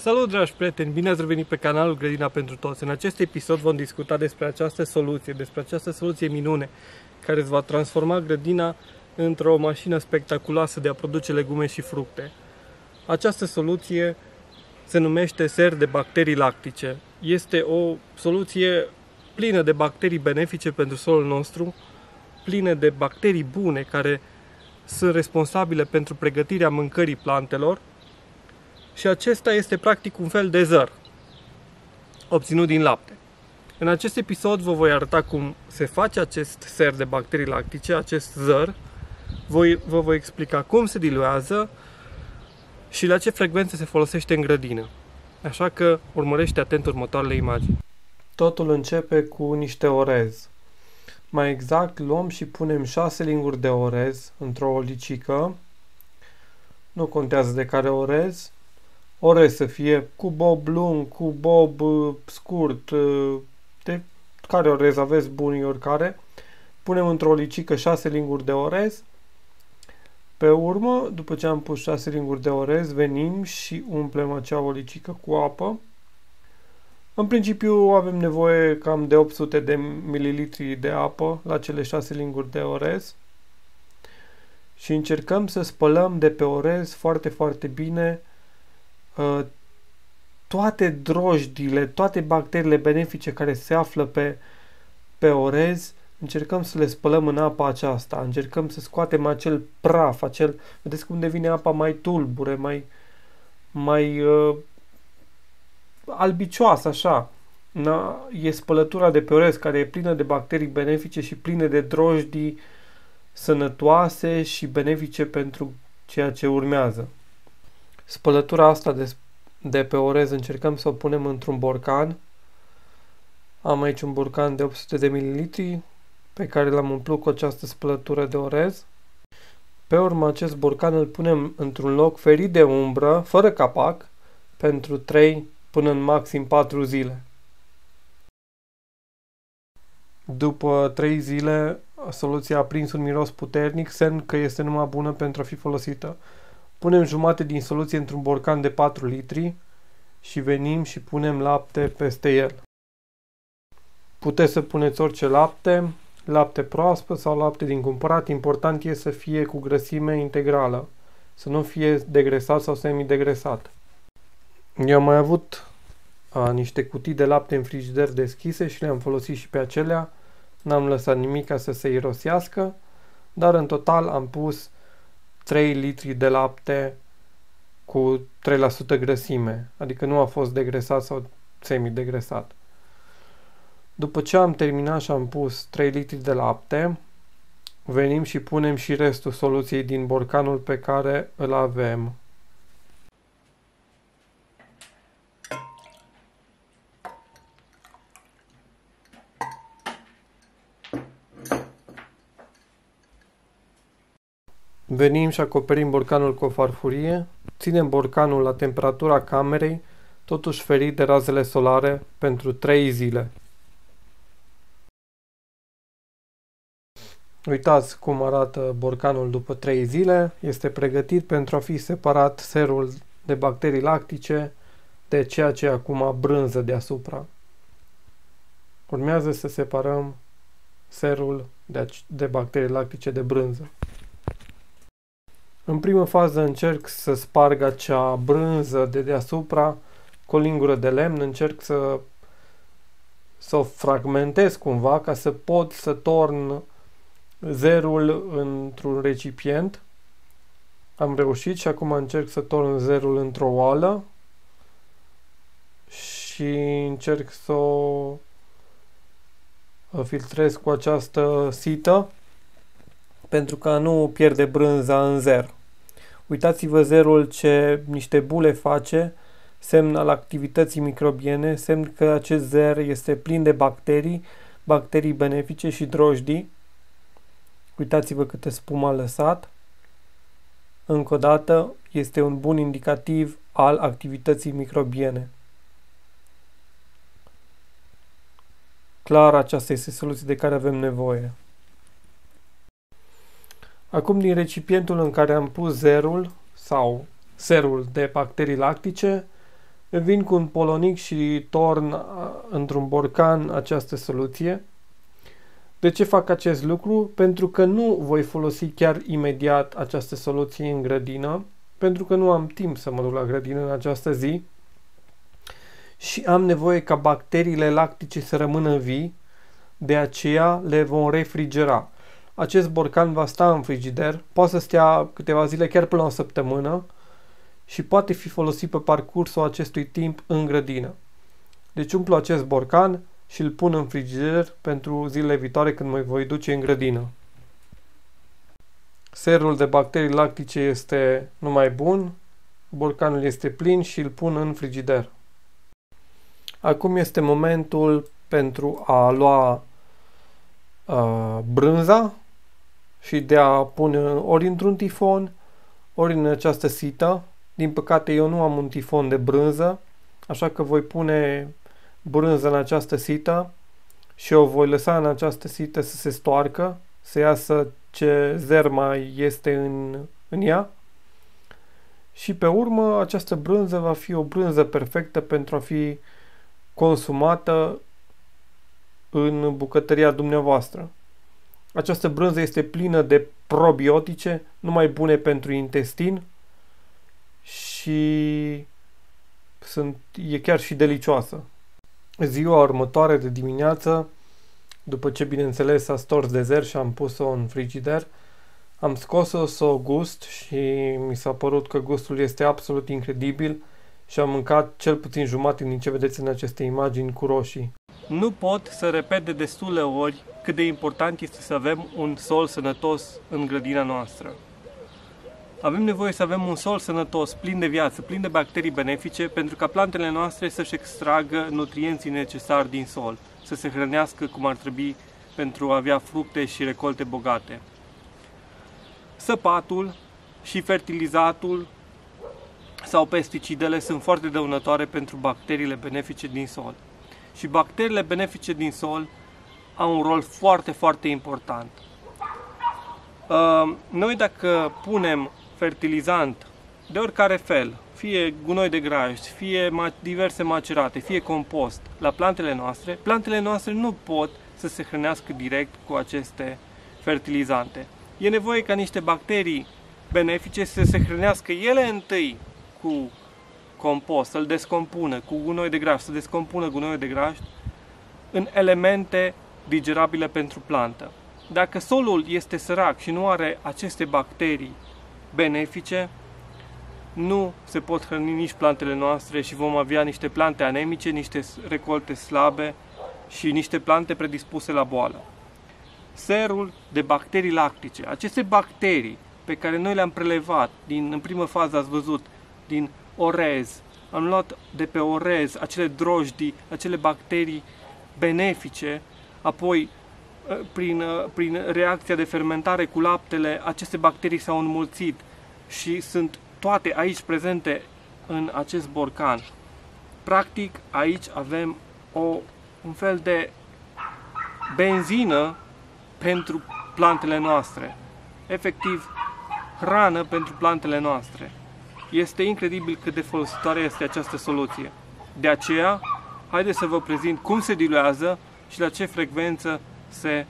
Salut, dragi prieteni! Bine ați revenit pe canalul Grădina pentru Toți. În acest episod vom discuta despre această soluție minune, care îți va transforma grădina într-o mașină spectaculoasă de a produce legume și fructe. Această soluție se numește ser de bacterii lactice. Este o soluție plină de bacterii benefice pentru solul nostru, plină de bacterii bune care sunt responsabile pentru pregătirea mâncării plantelor. Și acesta este practic un fel de zăr obținut din lapte. În acest episod vă voi arăta cum se face acest ser de bacterii lactice, acest zăr. Vă voi explica cum se diluează și la ce frecvență se folosește în grădină. Așa că urmărește atent următoarele imagini. Totul începe cu niște orez. Mai exact, luăm și punem 6 linguri de orez într-o olicică. Nu contează de care orez. Orez să fie cu bob lung, cu bob scurt, de care orez aveți buni oricare. Punem într-o licică 6 linguri de orez. Pe urmă, după ce am pus 6 linguri de orez, venim și umplem acea olicică cu apă. În principiu avem nevoie cam de 800 de mililitri de apă la cele 6 linguri de orez. Și încercăm să spălăm de pe orez foarte, foarte bine toate drojdile, toate bacteriile benefice care se află pe orez, încercăm să le spălăm în apa aceasta, încercăm să scoatem acel praf, vedeți cum devine apa mai tulbure, mai albicioasă așa. E spălătura de pe orez care e plină de bacterii benefice și plină de drojdii sănătoase și benefice pentru ceea ce urmează. Spălătura asta de pe orez încercăm să o punem într-un borcan. Am aici un borcan de 800 de ml pe care l-am umplut cu această spălătură de orez. Pe urmă acest borcan îl punem într-un loc ferit de umbră, fără capac, pentru 3 până în maxim 4 zile. După 3 zile, soluția a prins un miros puternic, semn că este numai bună pentru a fi folosită. Punem jumate din soluție într-un borcan de 4 litri și venim și punem lapte peste el. Puteți să puneți orice lapte, lapte proaspăt sau lapte din cumpărat. Important este să fie cu grăsime integrală, să nu fie degresat sau semidegresat. Eu am mai avut niște cutii de lapte în frigider deschise și le-am folosit și pe acelea. N-am lăsat nimic ca să se irosească, dar în total am pus 3 litri de lapte cu 3% grăsime, adică nu a fost degresat sau semidegresat. După ce am terminat și am pus 3 litri de lapte, venim și punem și restul soluției din borcanul pe care îl avem. Venim și acoperim borcanul cu o farfurie, ținem borcanul la temperatura camerei, totuși ferit de razele solare, pentru 3 zile. Uitați cum arată borcanul după 3 zile, este pregătit pentru a fi separat serul de bacterii lactice de ceea ce e acum brânză deasupra. Urmează să separăm serul de bacterii lactice de brânză. În primă fază încerc să sparg acea brânză de deasupra cu o lingură de lemn, încerc să o fragmentez cumva ca să pot să torn zerul într-un recipient. Am reușit și acum încerc să torn zerul într-o oală și încerc să o filtrez cu această sită pentru ca nu pierde brânza în zer. Uitați-vă zerul ce niște bule face, semn al activității microbiene, semn că acest zer este plin de bacterii benefice și drojdii. Uitați-vă câtă spumă a lăsat. Încă o dată, este un bun indicativ al activității microbiene. Clar, aceasta este soluția de care avem nevoie. Acum, din recipientul în care am pus zerul sau serul de bacterii lactice, Vin cu un polonic și torn într-un borcan această soluție. De ce fac acest lucru? Pentru că nu voi folosi chiar imediat această soluție în grădină, pentru că nu am timp să mă duc la grădină în această zi și am nevoie ca bacteriile lactice să rămână vii, de aceea le vom refrigera. Acest borcan va sta în frigider, poate să stea câteva zile, chiar până la o săptămână și poate fi folosit pe parcursul acestui timp în grădină. Deci umplu acest borcan și îl pun în frigider pentru zilele viitoare când mă voi duce în grădină. Serul de bacterii lactice este numai bun, borcanul este plin și îl pun în frigider. Acum este momentul pentru a lua brânza și de a pune ori într-un tifon, ori în această sită. Din păcate eu nu am un tifon de brânză, așa că voi pune brânză în această sită și o voi lăsa în această sită să se stoarcă, să iasă ce zer mai este în ea. Și pe urmă această brânză va fi o brânză perfectă pentru a fi consumată în bucătăria dumneavoastră. Această brânză este plină de probiotice, numai bune pentru intestin și e chiar și delicioasă. Ziua următoare de dimineață, după ce bineînțeles a stors de zer și am pus-o în frigider, am scos-o să o gust și mi s-a părut că gustul este absolut incredibil și am mâncat cel puțin jumătate din ce vedeți în aceste imagini cu roșii. Nu pot să repet de destule ori cât de important este să avem un sol sănătos în grădina noastră. Avem nevoie să avem un sol sănătos, plin de viață, plin de bacterii benefice, pentru ca plantele noastre să-și extragă nutrienții necesari din sol, să se hrănească cum ar trebui pentru a avea fructe și recolte bogate. Săpatul și fertilizatul sau pesticidele sunt foarte dăunătoare pentru bacteriile benefice din sol. Și bacteriile benefice din sol au un rol foarte, foarte important. Noi dacă punem fertilizant de oricare fel, fie gunoi de grajd, fie diverse macerate, fie compost la plantele noastre nu pot să se hrănească direct cu aceste fertilizante. E nevoie ca niște bacterii benefice să se hrănească ele întâi cu compost, să-l descompună cu gunoi de grajd, să descompună gunoiul de grajd în elemente digerabile pentru plantă. Dacă solul este sărac și nu are aceste bacterii benefice, nu se pot hrăni nici plantele noastre și vom avea niște plante anemice, niște recolte slabe și niște plante predispuse la boală. Serul de bacterii lactice. Aceste bacterii pe care noi le-am prelevat în primă fază, ați văzut, din orez. Am luat de pe orez acele drojdii, acele bacterii benefice, apoi prin reacția de fermentare cu laptele, aceste bacterii s-au înmulțit și sunt toate aici prezente în acest borcan. Practic, aici avem un fel de benzină pentru plantele noastre. Efectiv, hrană pentru plantele noastre. Este incredibil cât de folositoare este această soluție. De aceea, haideți să vă prezint cum se diluează și la ce frecvență se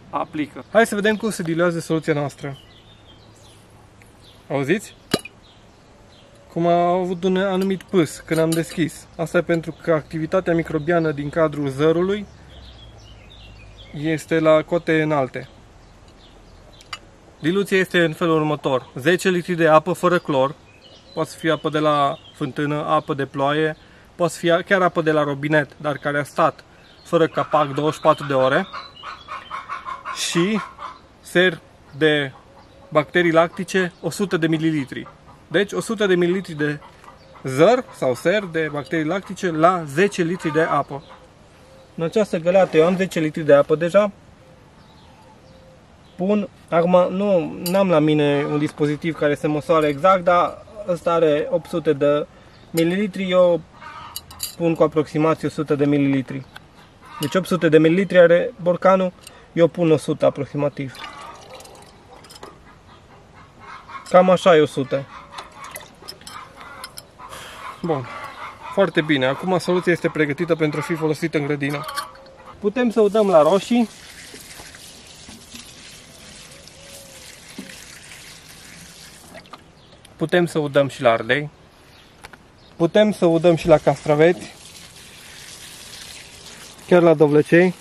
aplică. Hai să vedem cum se diluează soluția noastră. Auziți? Cum a avut un anumit pâs când am deschis. Asta e pentru că activitatea microbiană din cadrul zărului este la cote înalte. Diluția este în felul următor. 10 litri de apă fără clor. Poate să fie apă de la fântână, apă de ploaie, poate să fie chiar apă de la robinet, dar care a stat fără capac 24 de ore. Și ser de bacterii lactice 100 de ml. Deci 100 de ml de zăr sau ser de bacterii lactice la 10 litri de apă. În această găleată eu am 10 litri de apă deja. Pun, acum nu am la mine un dispozitiv care se măsoare exact, dar ăsta are 800 de mililitri, eu pun cu aproximație 100 de mililitri. Deci 800 de mililitri are borcanul, eu pun 100 aproximativ. Cam așa e 100. Bun. Foarte bine, acum soluția este pregătită pentru a fi folosită în grădină. Putem să udăm la roșii. Putem să udăm și la ardei. Putem să udăm și la castraveți. Chiar la dovlecei.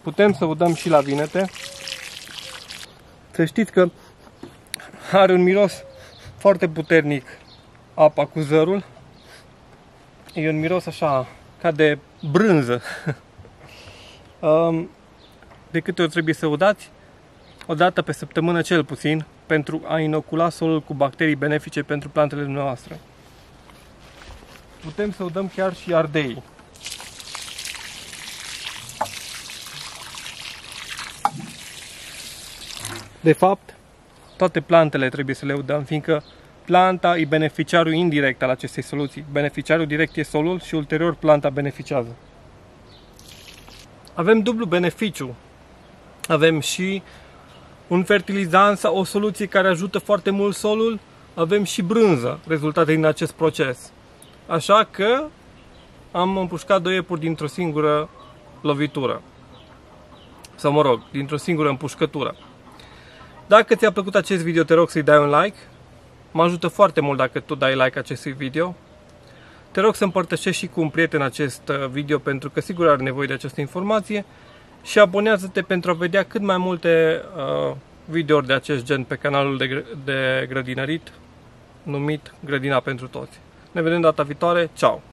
Putem să udăm și la vinete. Să știți că are un miros foarte puternic apa cu zărul. E un miros așa, ca de brânză. De câte ori trebuie să udați? O dată pe săptămână cel puțin, pentru a inocula solul cu bacterii benefice pentru plantele noastre. Putem să udăm chiar și ardei. De fapt, toate plantele trebuie să le udăm, fiindcă planta e beneficiarul indirect al acestei soluții. Beneficiarul direct e solul și ulterior planta beneficiază. Avem dublu beneficiu. Avem și un fertilizant sau o soluție care ajută foarte mult solul, avem și brânză rezultate din acest proces. Așa că am împușcat 2 iepuri dintr-o singură lovitură. Sau mă rog, dintr-o singură împușcătură. Dacă ți-a plăcut acest video, te rog să-i dai un like. Mă ajută foarte mult dacă tu dai like acestui video. Te rog să împărtășești și cu un prieten acest video, pentru că sigur are nevoie de această informație. Și abonează-te pentru a vedea cât mai multe videouri de acest gen pe canalul de grădinărit numit Grădina pentru Toți. Ne vedem data viitoare. Ciao!